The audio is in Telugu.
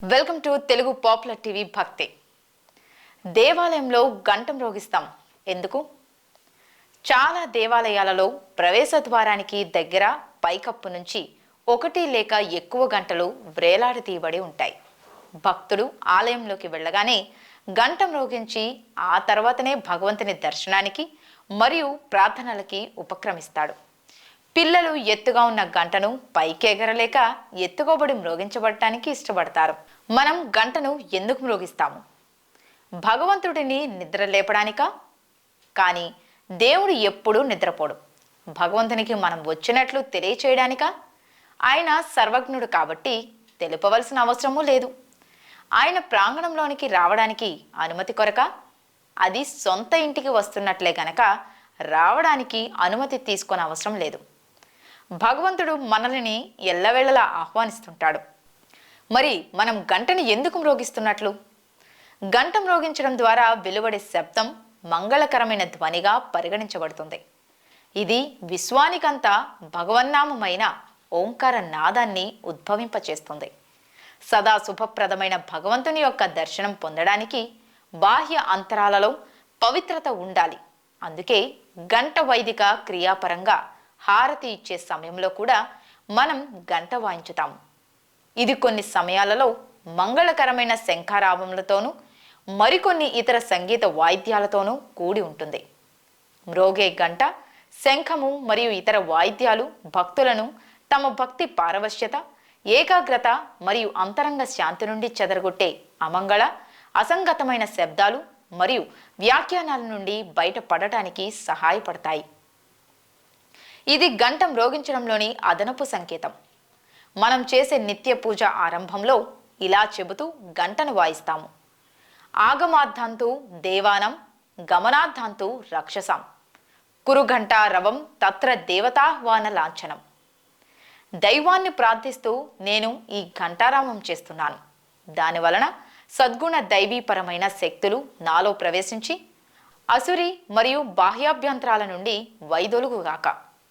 Welcome to Telugu popular TV భక్తి. దేవాలయంలో గంట మ్రోగిస్తాం ఎందుకు? చాలా దేవాలయాలలో ప్రవేశ ద్వారానికి దగ్గర పైకప్పు నుంచి ఒకటి లేక ఎక్కువ గంటలు వ్రేలాడదీయబడి ఉంటాయి. భక్తుడు ఆలయంలోకి వెళ్ళగానే గంట మ్రోగించి ఆ తర్వాతనే భగవంతుని దర్శనానికి మరియు ప్రార్థనలకి ఉపక్రమిస్తాడు. పిల్లలు ఎత్తుగా ఉన్న గంటను పైకి ఎగరలేక ఎత్తుకోబడి మ్రోగించబడటానికి ఇష్టపడతారు. మనం గంటను ఎందుకు మ్రోగిస్తాము? భగవంతుడిని నిద్ర లేపడానికా? కానీ దేవుడు ఎప్పుడూ నిద్రపోడు. భగవంతునికి మనం వచ్చినట్లు తెలియచేయడానికా? ఆయన సర్వజ్ఞుడు కాబట్టి తెలుపవలసిన అవసరమూ లేదు. ఆయన ప్రాంగణంలోనికి రావడానికి అనుమతి కొరక? అది సొంత ఇంటికి వస్తున్నట్లే గనక రావడానికి అనుమతి తీసుకొని అవసరం లేదు. భగవంతుడు మనల్ని ఎల్లవేళలా ఆహ్వానిస్తుంటాడు. మరి మనం గంటని ఎందుకు మ్రోగిస్తున్నట్లు? గంట మ్రోగించడం ద్వారా వెలువడే శబ్దం మంగళకరమైన ధ్వనిగా పరిగణించబడుతుంది. ఇది విశ్వానికంతా భగవన్నామమైన ఓంకార నాదాన్ని ఉద్భవింపచేస్తుంది. సదా శుభప్రదమైన భగవంతుని యొక్క దర్శనం పొందడానికి బాహ్య అంతరాలలో పవిత్రత ఉండాలి. అందుకే గంట వైదిక క్రియాపరంగా హారతి ఇచ్చే సమయంలో కూడా మనం గంట వాయించుతాము. ఇది కొన్ని సమయాలలో మంగళకరమైన శంఖారావములతోనూ మరికొన్ని ఇతర సంగీత వాయిద్యాలతోనూ కూడి ఉంటుంది. మ్రోగే గంట, శంఖము మరియు ఇతర వాయిద్యాలు భక్తులను తమ భక్తి పారవశ్యత, ఏకాగ్రత మరియు అంతరంగ శాంతి నుండి చెదరగొట్టే అమంగళ, అసంగతమైన శబ్దాలు మరియు వ్యాఖ్యానాల నుండి బయటపడటానికి సహాయపడతాయి. ఇది గంట మ్రోగించడంలోని అదనపు సంకేతం. మనం చేసే నిత్య పూజ ఆరంభంలో ఇలా చెబుతూ గంటను వాయిస్తాము. ఆగమార్థంతు దేవానం గమనార్థంతు రక్షసాం కురుఘంటా రవం తత్ర దేవతాహ్వాన లాంఛనం. దైవాన్ని ప్రార్థిస్తూ నేను ఈ ఘంటారామం చేస్తున్నాను. దానివలన సద్గుణ దైవీపరమైన శక్తులు నాలో ప్రవేశించి అసురి మరియు బాహ్యాభ్యంతరాల నుండి వైదొలుగుగాక.